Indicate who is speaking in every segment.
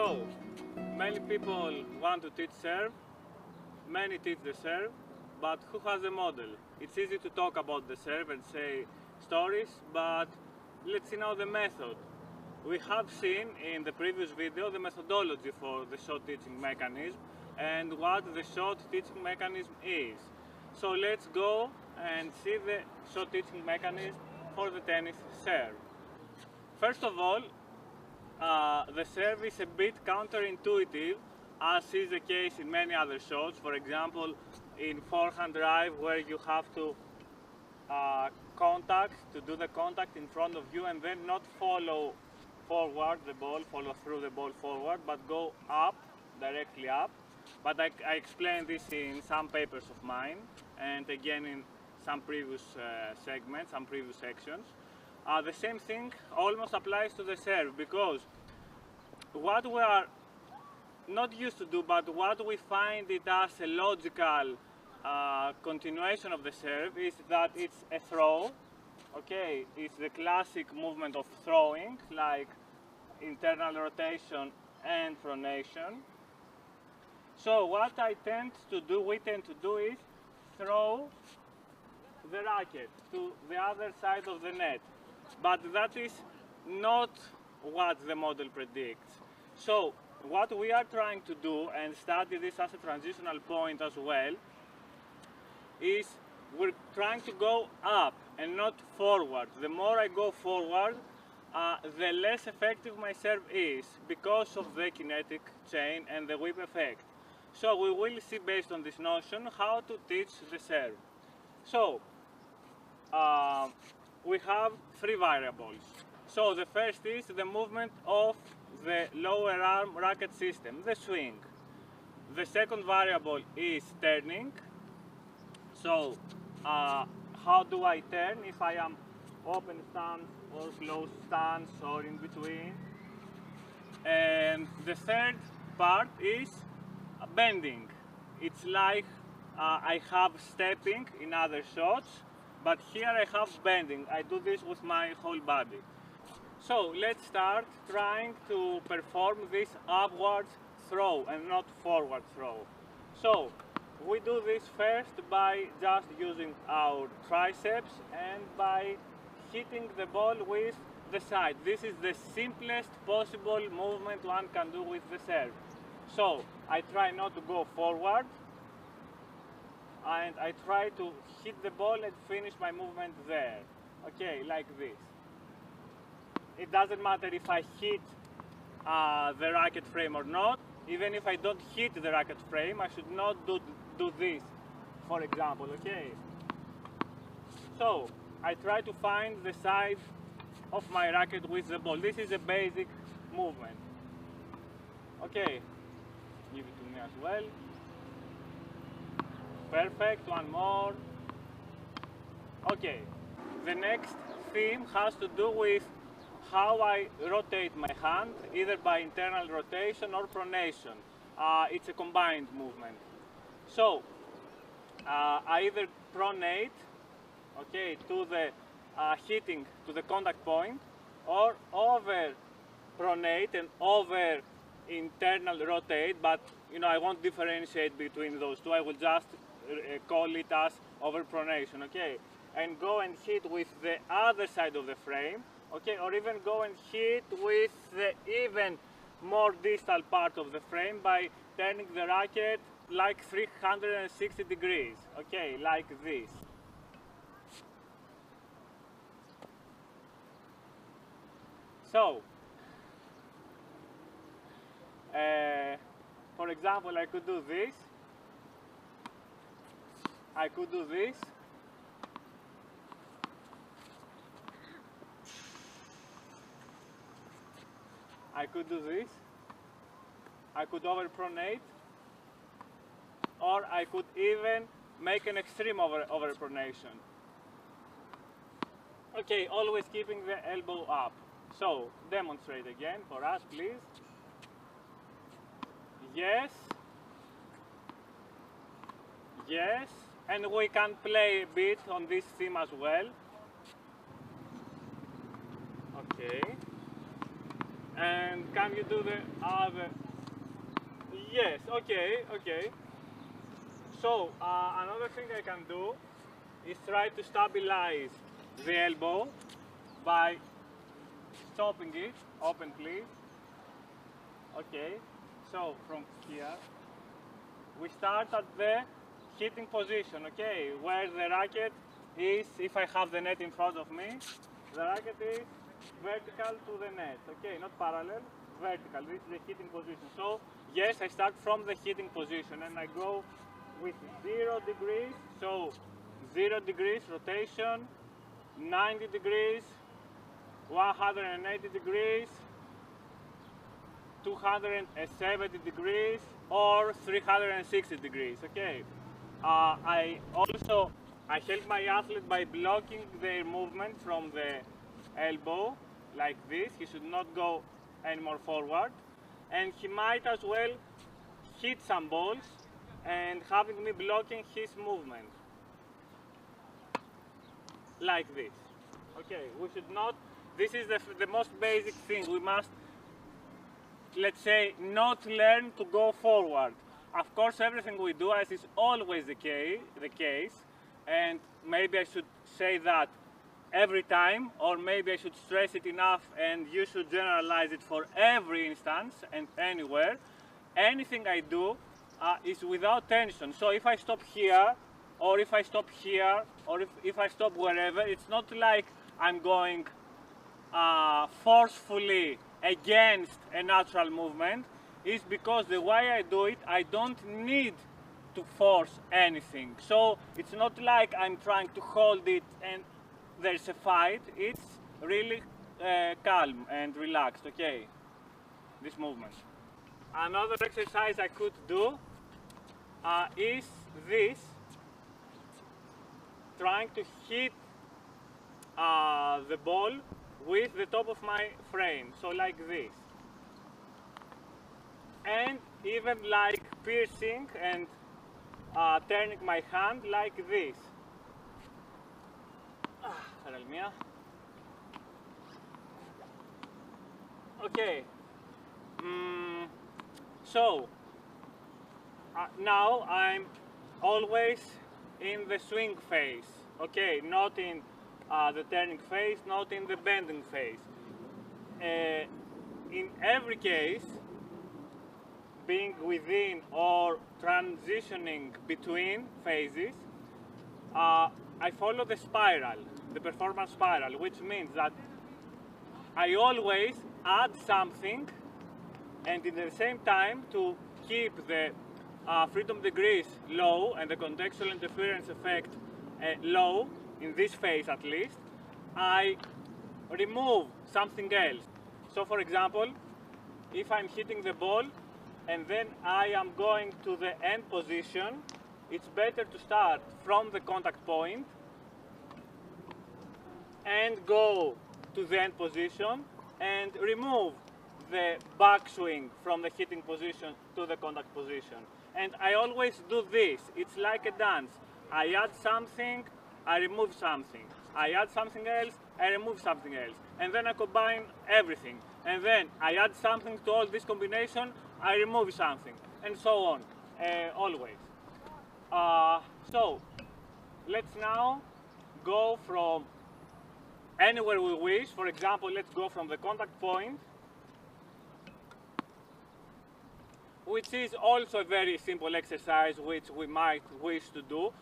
Speaker 1: So, many people want to teach serve, many teach the serve, but who has a model? It's easy to talk about the serve and say stories, but let's see now the method. We have seen in the previous video the methodology for the shot teaching mechanism and what the shot teaching mechanism is. So let's go and see the shot teaching mechanism for the tennis serve. First of all, the serve is a bit counterintuitive, as is the case in many other shots. For example, in forehand drive, where you have to do the contact in front of you and then not follow forward the ball, follow through the ball forward, but go up, directly up. But I explained this in some papers of mine, and again in some previous segments, some previous sections. The same thing almost applies to the serve, because what we are not used to do, but what we find it as a logical continuation of the serve, is that it's a throw. Okay, it's the classic movement of throwing, like internal rotation and pronation. So what we tend to do is throw the racket to the other side of the net. But that is not what the model predicts. So what we are trying to do, and study this as a transitional point as well, is we're trying to go up and not forward. The more I go forward, the less effective my serve is, because of the kinetic chain and the whip effect. So we will see, based on this notion, how to teach the serve. So we have three variables. So the first is the movement of the lower arm racket system, the swing. The second variable is turning. So how do I turn if I am open stance or closed stance or in between? And the third part is bending. It's like I have stepping in other shots, but here I have bending. I do this with my whole body. So let's start trying to perform this upward throw and not forward throw. So we do this first by just using our triceps and by hitting the ball with the side. This is the simplest possible movement one can do with the serve. So I try not to go forward, and I try to hit the ball and finish my movement there. Okay, like this. It doesn't matter if I hit the racket frame or not. Even if I don't hit the racket frame, I should not do this, for example, okay? So I try to find the side of my racket with the ball. This is a basic movement. Okay, give it to me as well. Perfect, one more. Okay, the next theme has to do with how I rotate my hand, either by internal rotation or pronation. It's a combined movement. So I either pronate, okay, to the hitting to the contact point, or over pronate and over internal rotate, but you know, I won't differentiate between those two. I will just call it as over pronation, okay, and go and hit with the other side of the frame, okay, or even go and hit with the even more distal part of the frame by turning the racket like 360 degrees, okay, like this. So for example, I could do this, I could do this, I could do this, I could over pronate, or I could even make an extreme over pronation. Okay, always keeping the elbow up. So demonstrate again for us, please. Yes, yes, and we can play a bit on this theme as well. Okay. And can you do the other? Yes, okay, okay. So another thing I can do is try to stabilize the elbow by stopping it. Open please. Okay, so from here we start at the hitting position, okay, where the racket is, if I have the net in front of me, the racket is vertical to the net, okay, not parallel, vertical. This is the hitting position. So yes, I start from the hitting position and I go with 0 degrees, so 0 degrees rotation, 90 degrees, 180 degrees, 270 degrees, or 360 degrees, okay. I help my athlete by blocking their movement from the elbow, like this. He should not go any more forward, and he might as well hit some balls and having me blocking his movement, like this. Okay, we should not, this is the most basic thing. We must, let's say, not learn to go forward. Of course, everything we do, as is always the case, and maybe I should say that every time, or maybe I should stress it enough and you should generalize it for every instance and anywhere. Anything I do is without tension. So if I stop here, or if I stop here, or if I stop wherever, it's not like I'm going forcefully against a natural movement. Is because the way I do it, I don't need to force anything. So it's not like I'm trying to hold it and there's a fight. It's really calm and relaxed, okay, this movement. Another exercise I could do is this, trying to hit the ball with the top of my frame, so like this. And even like piercing and turning my hand like this. Okay, so now I'm always in the swing phase, okay, not in the turning phase, not in the bending phase. In every case, being within or transitioning between phases, I follow the spiral, the performance spiral, which means that I always add something, and in the same time, to keep the freedom degrees low and the contextual interference effect low, in this phase at least, I remove something else. So for example, if I'm hitting the ball and then I am going to the end position, it's better to start from the contact point and go to the end position and remove the backswing from the hitting position to the contact position. And I always do this. It's like a dance. I add something, I remove something. I add something else, I remove something else. And then I combine everything. And then I add something to all this combination, I remove something. And so on, always. So, let's now go from anywhere we wish. For example, let's go from the contact point, which is also a very simple exercise which we might wish to do.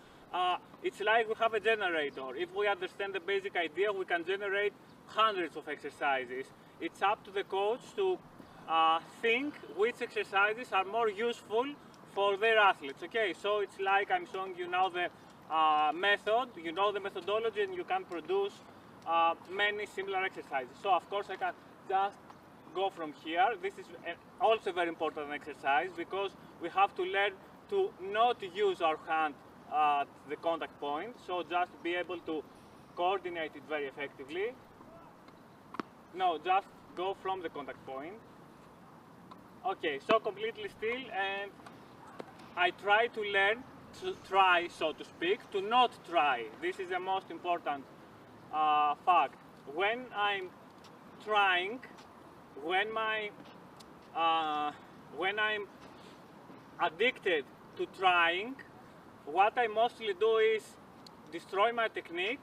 Speaker 1: It's like we have a generator. If we understand the basic idea, we can generate hundreds of exercises. It's up to the coach to think which exercises are more useful for their athletes. Okay, so it's like I'm showing you now the method, you know the methodology, and you can produce many similar exercises. So of course I can just go from here. This is also a very important exercise because we have to learn to not use our hand at the contact point, so just be able to coordinate it very effectively. No, just go from the contact point. Okay, so completely still, and I try to learn to try, so to speak, to not try. This is the most important fact. When I'm trying, when when I'm addicted to trying, what I mostly do is destroy my technique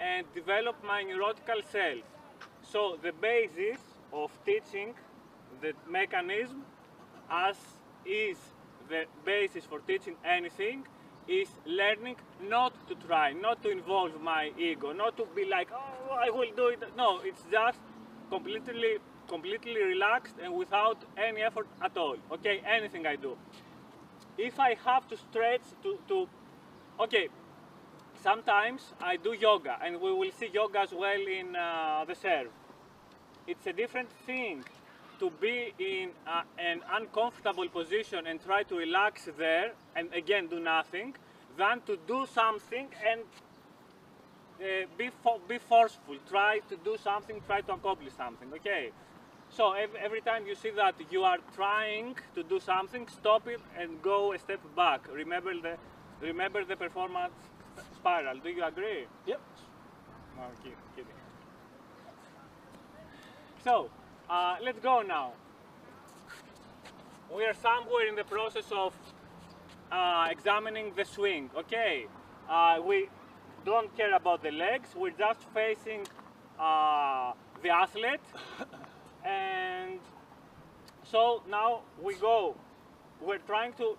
Speaker 1: and develop my neurotical self. So the basis of teaching the mechanism, as is the basis for teaching anything, is learning not to try, not to involve my ego, not to be like, oh, I will do it. No, it's just completely relaxed and without any effort at all. Okay, anything I do. If I have to stretch okay, sometimes I do yoga, and we will see yoga as well in the serve. It's a different thing to be in an uncomfortable position and try to relax there and again do nothing, than to do something and be forceful, try to do something, try to accomplish something, okay? So every time you see that you are trying to do something, stop it and go a step back. Remember the performance spiral. Do you agree?
Speaker 2: Yep.
Speaker 1: No, kidding. So, let's go now. We are somewhere in the process of examining the swing, okay? We don't care about the legs, we're just facing the athlete. And so now we're trying to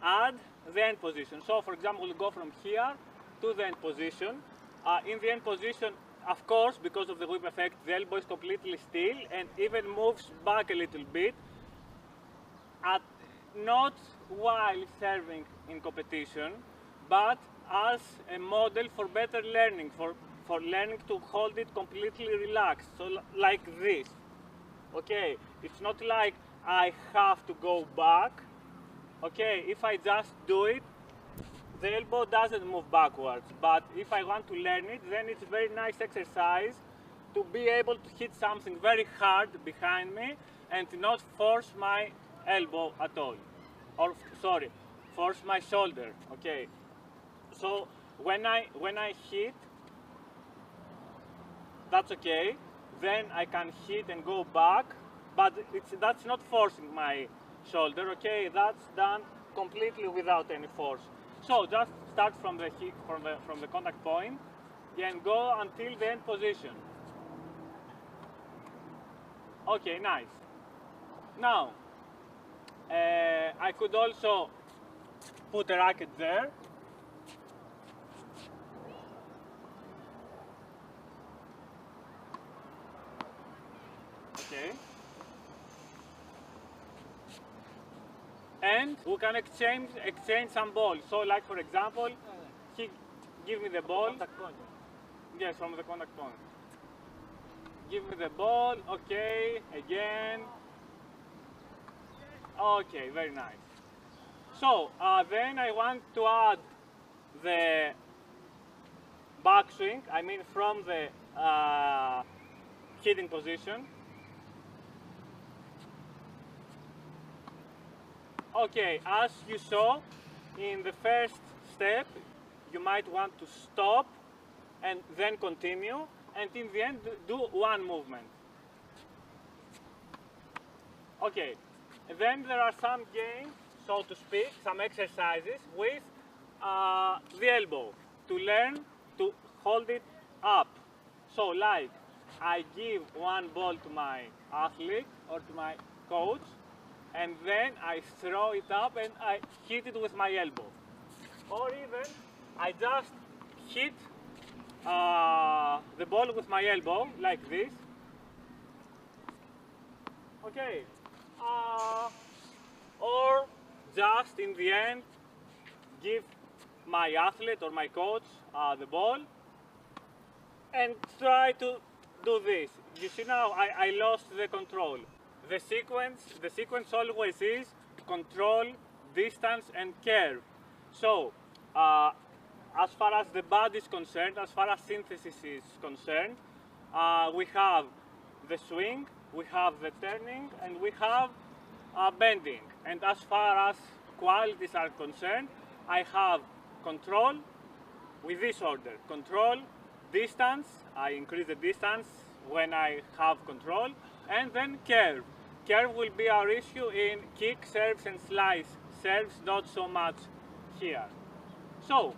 Speaker 1: add the end position. So for example, we'll go from here to the end position. In the end position, of course, because of the whip effect, the elbow is completely still and even moves back a little bit, not while serving in competition, but as a model for better learning, for learning to hold it completely relaxed, so like this. Okay, it's not like I have to go back. Okay, if I just do it, the elbow doesn't move backwards, but if I want to learn it, then it's a very nice exercise to be able to hit something very hard behind me and not force my elbow at all, or sorry, force my shoulder. Okay, so when I hit, that's okay. Then I can hit and go back, but that's not forcing my shoulder. Okay, that's done completely without any force. So just start from the hit, from the contact point, and go until the end position. Okay, nice. Now I could also put a racket there. Okay. And we can exchange some balls. So like for example, he give me the ball.
Speaker 2: Contact point.
Speaker 1: Yes, from the contact point. Give me the ball, okay, again. Okay, very nice. So then I want to add the backswing, I mean from the hitting position. Okay, as you saw in the first step, you might want to stop and then continue, and in the end do one movement. Okay, then there are some games, so to speak, some exercises with the elbow to learn to hold it up. So like, I give one ball to my athlete or to my coach, and then I throw it up and I hit it with my elbow. Or even I just hit the ball with my elbow, like this. Okay. Or just in the end, give my athlete or my coach the ball and try to do this. You see now I lost the control. The sequence always is control, distance and curve. So as far as the body is concerned, as far as synthesis is concerned, we have the swing, we have the turning, and we have bending. And as far as qualities are concerned, I have control with this order. Control, distance, I increase the distance when I have control, and then curve. Curve will be our issue in kick serves and slice serves, not so much here. So,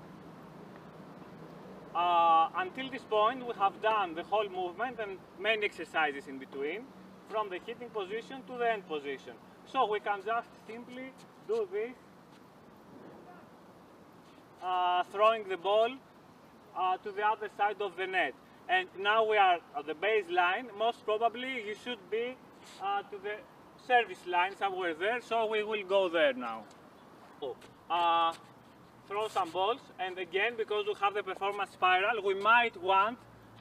Speaker 1: until this point, we have done the whole movement and many exercises in between, from the hitting position to the end position. So we can just simply do this, throwing the ball to the other side of the net. And now we are at the baseline. Most probably you should be to the service line somewhere there, so we will go there now. So, throw some balls, and again, because we have the performance spiral, we might want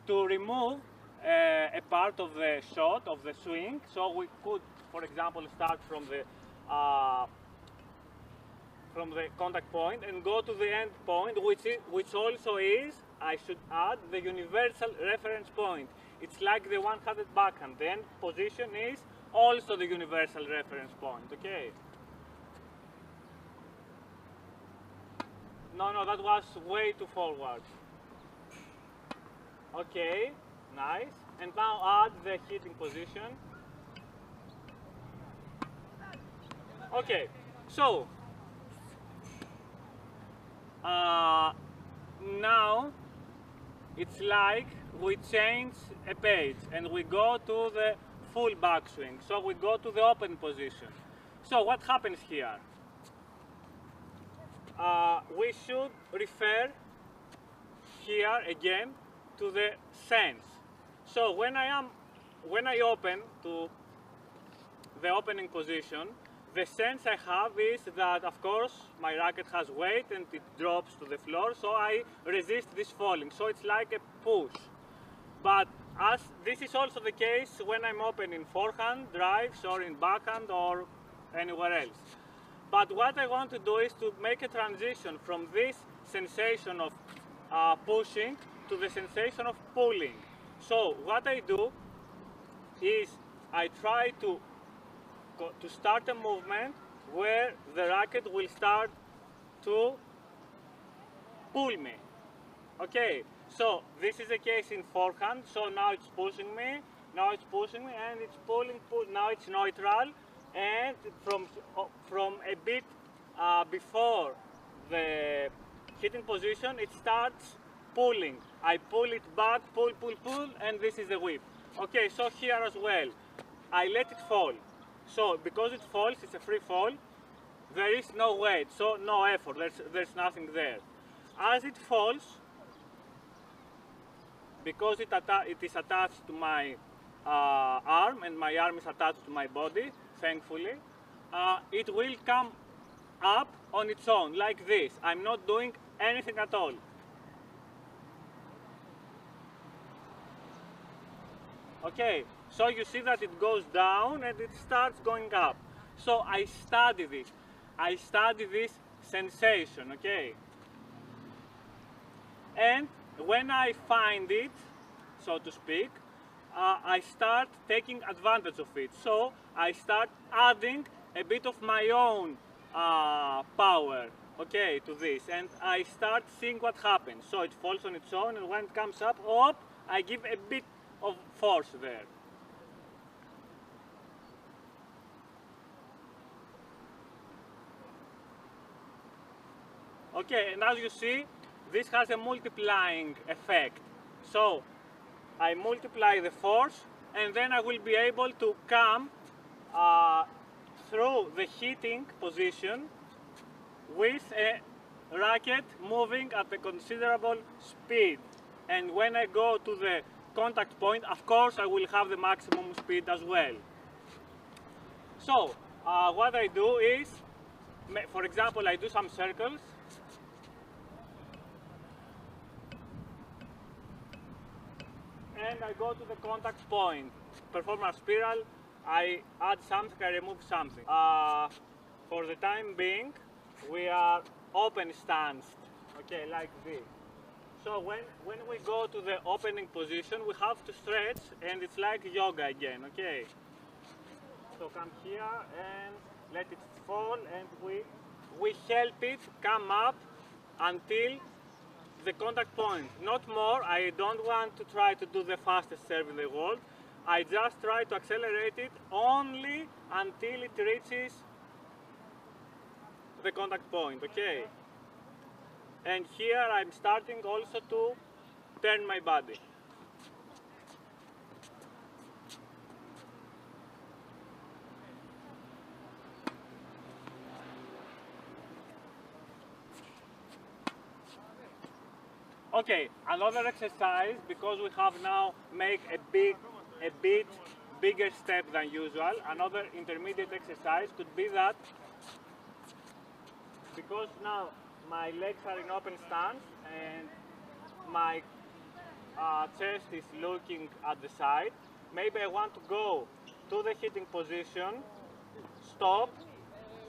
Speaker 1: to remove a part of the shot, of the swing. So we could, for example, start from the contact point and go to the end point, which also is, I should add, the universal reference point. It's like the one-handed backhand. The end position is also the universal reference point, okay? No, that was way too forward. Okay, nice. And now add the hitting position. Okay, so now it's like we change a page and we go to the full backswing. So we go to the open position. So what happens here? We should refer here again to the sense. So when I open to the opening position, the sense I have is that, of course, my racket has weight and it drops to the floor, so I resist this falling. So it's like a push. But as this is also the case when I'm opening forehand, drives, or in backhand, or anywhere else. But what I want to do is to make a transition from this sensation of pushing to the sensation of pulling. So what I do is I try to start a movement where the racket will start to pull me. Okay, so this is the case in forehand. So now it's pushing me, now it's pushing me, and it's pulling, now it's neutral. And from a bit before the hitting position, it starts pulling. I pull it back, pull, and this is the whip. Okay, so here as well, I let it fall. So because it falls, it's a free fall, there is no weight, so no effort, there's nothing there. As it falls, because it is attached to my arm, and my arm is attached to my body, thankfully, it will come up on its own, like this. I'm not doing anything at all. Okay, so you see that it goes down and it starts going up. So I study this. I study this sensation, okay? And when I find it, so to speak, I start taking advantage of it. So I start adding a bit of my own power, okay, to this. And I start seeing what happens. So it falls on its own, and when it comes up, I give a bit of force there. Okay, and as you see, this has a multiplying effect. So I multiply the force, and then I will be able to come through the hitting position with a racket moving at a considerable speed. And when I go to the contact point, of course, I will have the maximum speed as well. So what I do is, for example, I do some circles. And I go to the contact point. Performance spiral, I add something, I remove something. For the time being, we are open stance, okay, like this. So when we go to the opening position, we have to stretch, and it's like yoga again, okay? So come here and let it fall, and we help it come up until the contact point, not more. I don't want to try to do the fastest serve in the world. I just try to accelerate it only until it reaches the contact point, okay? And here I'm starting also to turn my body. Okay, another exercise, because we have now make a bit bigger step than usual. Another intermediate exercise could be that, because now my legs are in open stance and my chest is looking at the side, maybe I want to go to the hitting position, stop,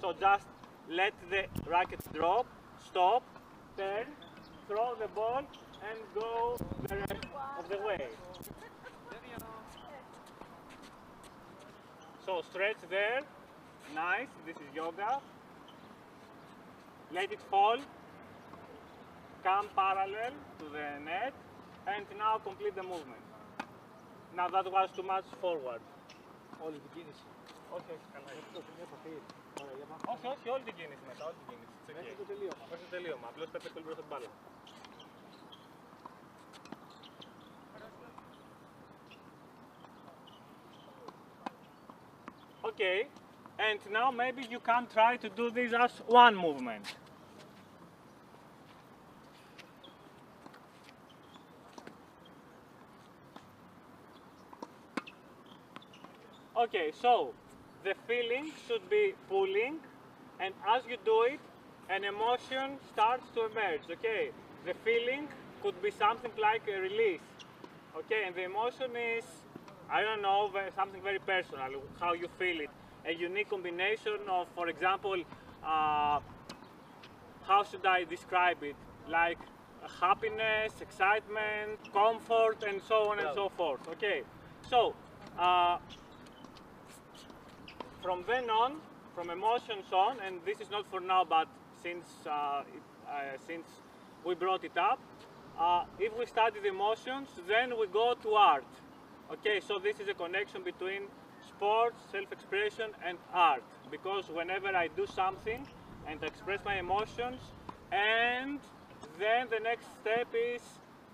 Speaker 1: so just let the racket drop, stop, turn, throw the ball and go the rest of the way. So stretch there, nice, this is yoga. Let it fall, come parallel to the net, and now complete the movement. Now that was too much forward.
Speaker 2: Όλη την κίνηση.
Speaker 1: Όχι, καλά.
Speaker 2: Αυτό μια επαφή.
Speaker 1: Όχι, όλη την κίνηση μετά, όλη την κίνηση.
Speaker 2: Μέχρι το τελείωμα.
Speaker 1: Μέχρι το τελείωμα, απλώς πέφτει πολύ μπροστά την μπάλα. Okay, and now maybe you can try to do this as one movement. Okay, so the feeling should be pulling, and as you do it, an emotion starts to emerge, okay? The feeling could be something like a release, okay? And the emotion is, I don't know, something very personal, how you feel it. A unique combination of, for example, how should I describe it? Like happiness, excitement, comfort, and so on and so forth, okay? So, from then on, from emotions on, and this is not for now, but since we brought it up, if we study the emotions, then we go to art. Okay, so this is a connection between sports, self-expression, and art. Because whenever I do something and express my emotions, and then the next step is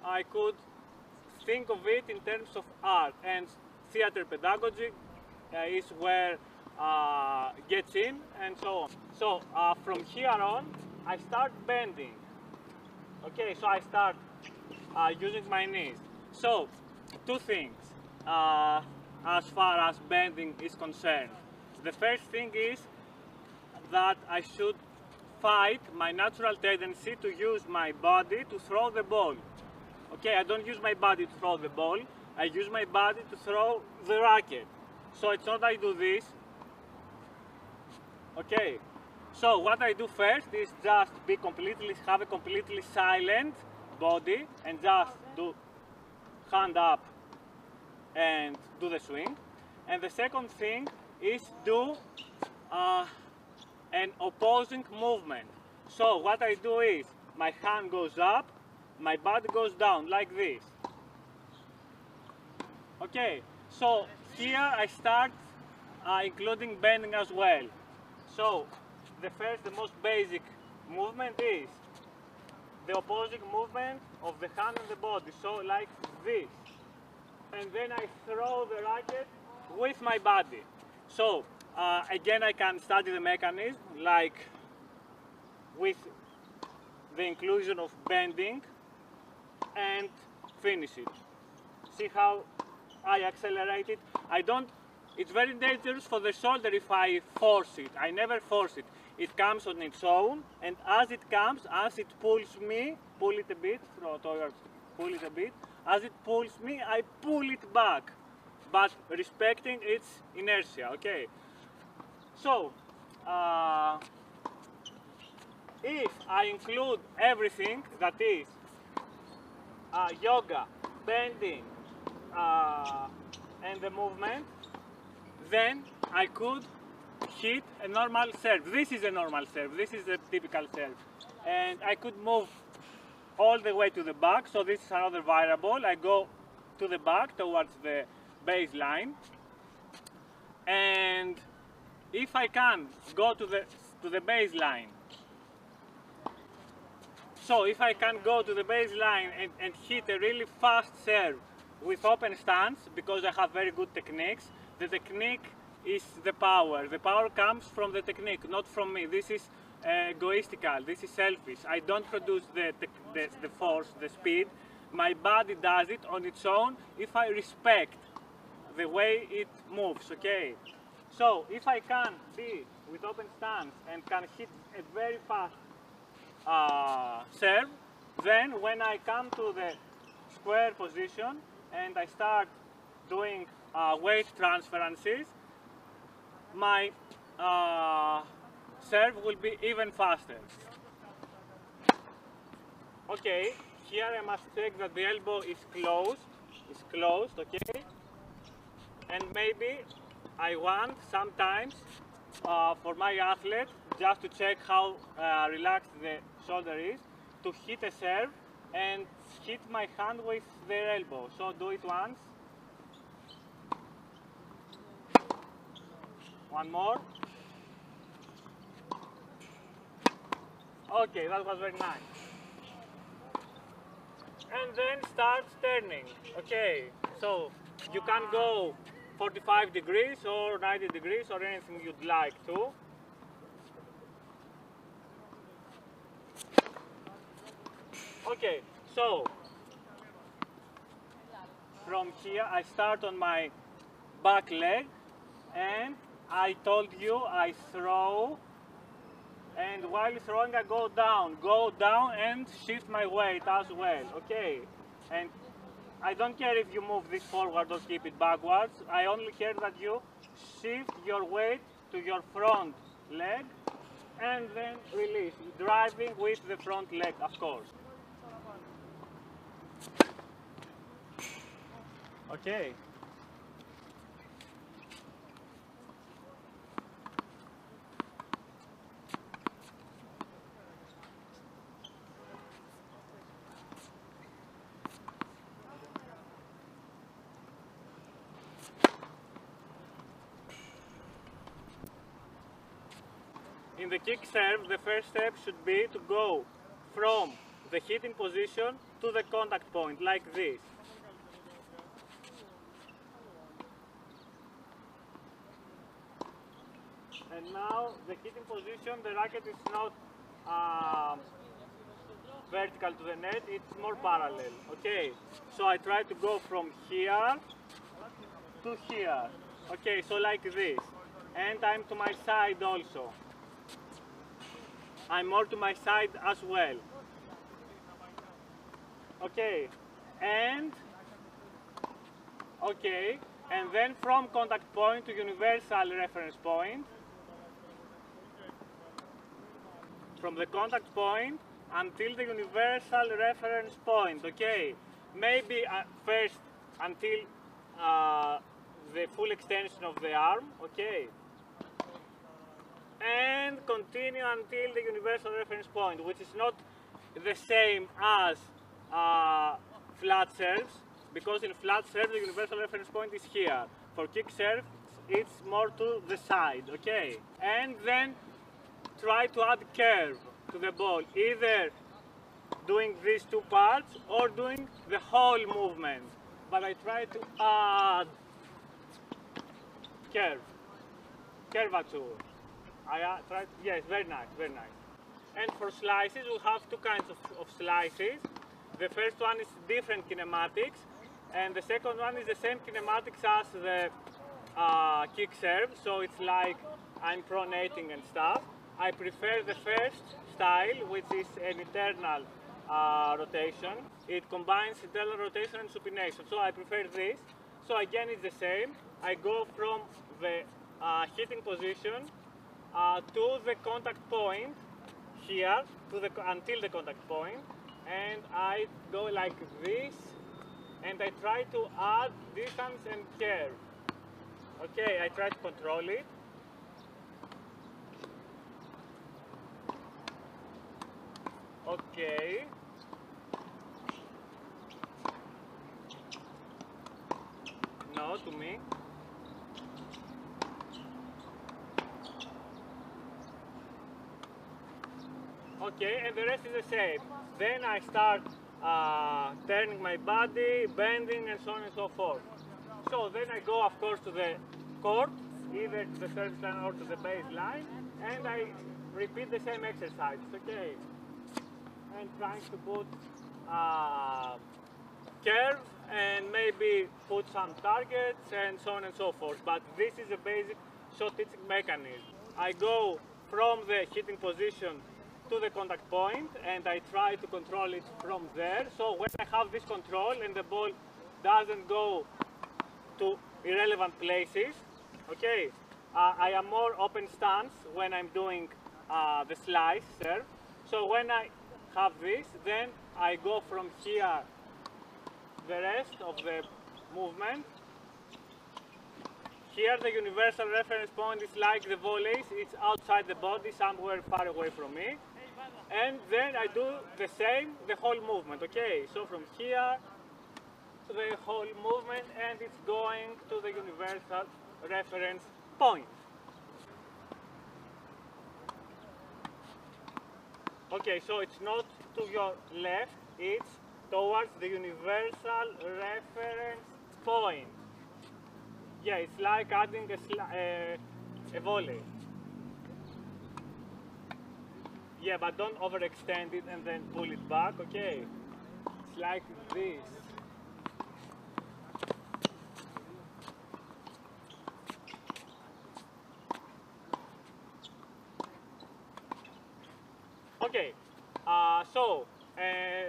Speaker 1: I could think of it in terms of art. And theater pedagogy is where gets in, and so on. So from here on, I start bending. Okay, so I start using my knees. So two things as far as bending is concerned. The first thing is that I should fight my natural tendency to use my body to throw the ball. Okay, I don't use my body to throw the ball, I use my body to throw the racket. So it's not I do this. Okay, so what I do first is just have a completely silent body and just do hand up and do the swing. And the second thing is do an opposing movement. So what I do is my hand goes up, my body goes down like this. Okay, so here I start including bending as well. So the most basic movement is the opposing movement of the hand and the body, so like this. And then I throw the racket with my body. So again, I can study the mechanism, like with the inclusion of bending, and finish it. See how I accelerate it? It's very dangerous for the shoulder if I force it. I never force it. It comes on its own, and as it comes, as it pulls me, pull it a bit, pull it a bit. As it pulls me, I pull it back, but respecting its inertia, okay? So, if I include everything, that is yoga, bending, and the movement, then I could hit a normal serve. This is a normal serve, this is a typical serve. And I could move all the way to the back, so this is another variable. I go to the back towards the baseline, and if I can go to the baseline, so if I can go to the baseline and hit a really fast serve with open stance, because I have very good techniques, the technique is the power. The power comes from the technique, not from me. This is egoistical, this is selfish. I don't produce the force, the speed. My body does it on its own if I respect the way it moves, okay? So if I can be with open stance and can hit a very fast serve, then when I come to the square position and I start doing weight transferences, my serve will be even faster. Okay, here I must check that the elbow is closed, okay? And maybe I want sometimes for my athlete, just to check how relaxed the shoulder is, to hit a serve and hit my hand with their elbow. So do it once. One more. Okay, that was very nice. And then start turning. Okay, so you can go 45 degrees or 90 degrees or anything you'd like to. Okay, so from here I start on my back leg, and I told you I throw, and while throwing I go down and shift my weight as well, okay? And I don't care if you move this forward or keep it backwards, I only care that you shift your weight to your front leg and then release, driving with the front leg, of course. Okay. In the kick serve, the first step should be to go from the hitting position to the contact point, like this. And now the hitting position, the racket is not vertical to the net, it's more parallel, okay? So I try to go from here to here, okay, so like this. And I'm to my side also. I'm more to my side as well. Okay, and then from contact point to universal reference point. From the contact point until the universal reference point, okay? Maybe first until the full extension of the arm, okay? And continue until the universal reference point, which is not the same as flat serves, because in flat serve the universal reference point is here. For kick serve, it's more to the side, okay? And then try to add curve to the ball, either doing these two parts or doing the whole movement. But I try to add curvature. Yes, very nice, very nice. And for slices, we have two kinds of slices. The first one is different kinematics, and the second one is the same kinematics as the kick serve, so it's like I'm pronating and stuff. I prefer the first style, which is an internal rotation. It combines internal rotation and supination, so I prefer this. So again, it's the same. I go from the hitting position to the contact point here, until the contact point, and I go like this, and I try to add distance and curve. Okay, I try to control it. Okay, know to me. Okay, and the rest is the same. Then I start turning my body, bending, and so on and so forth. So then I go, of course, to the court, either to the service line or to the baseline, and I repeat the same exercise. Okay, and trying to put curve and maybe put some targets and so on and so forth. But this is a basic shot teaching mechanism. I go from the hitting position to the contact point and I try to control it from there. So when I have this control and the ball doesn't go to irrelevant places, okay, I am more open stance when I'm doing the slice serve. So when I have this, then I go from here the rest of the movement. Here the universal reference point is like the volleys, it's outside the body, somewhere far away from me. And then I do the same, the whole movement, okay? So from here to the whole movement and it's going to the universal reference point. Okay, so it's not to your left, it's towards the universal reference point. Yeah, it's like adding a volley. Yeah, but don't overextend it and then pull it back, okay? It's like this. Okay,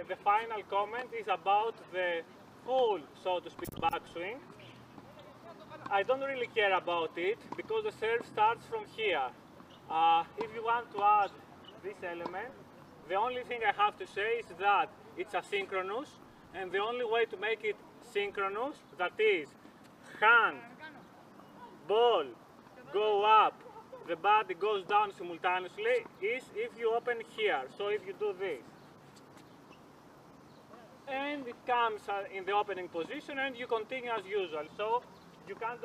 Speaker 1: the final comment is about the full, so to speak, backswing. I don't really care about it because the serve starts from here. If you want to add this element, the only thing I have to say is that it's asynchronous, and the only way to make it synchronous, that is, hand, ball, go up, the body goes down simultaneously, is if you open here. So if you do this, and it comes in the opening position, and you continue as usual. So you can't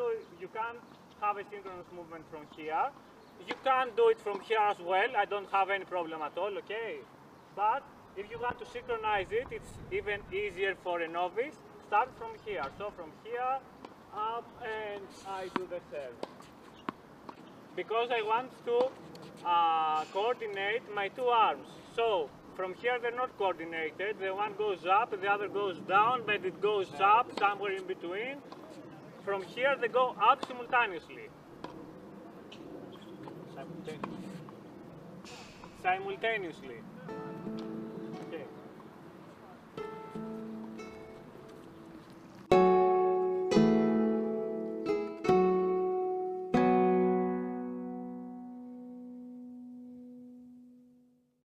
Speaker 1: have a synchronous movement from here. You can do it from here as well. I don't have any problem at all, okay? But if you want to synchronize it, it's even easier for a novice. Start from here. So from here up and I do the serve. Because I want to coordinate my two arms. So from here they're not coordinated. The one goes up, the other goes down, but it goes up somewhere in between. From here they go up simultaneously. Simultaneously.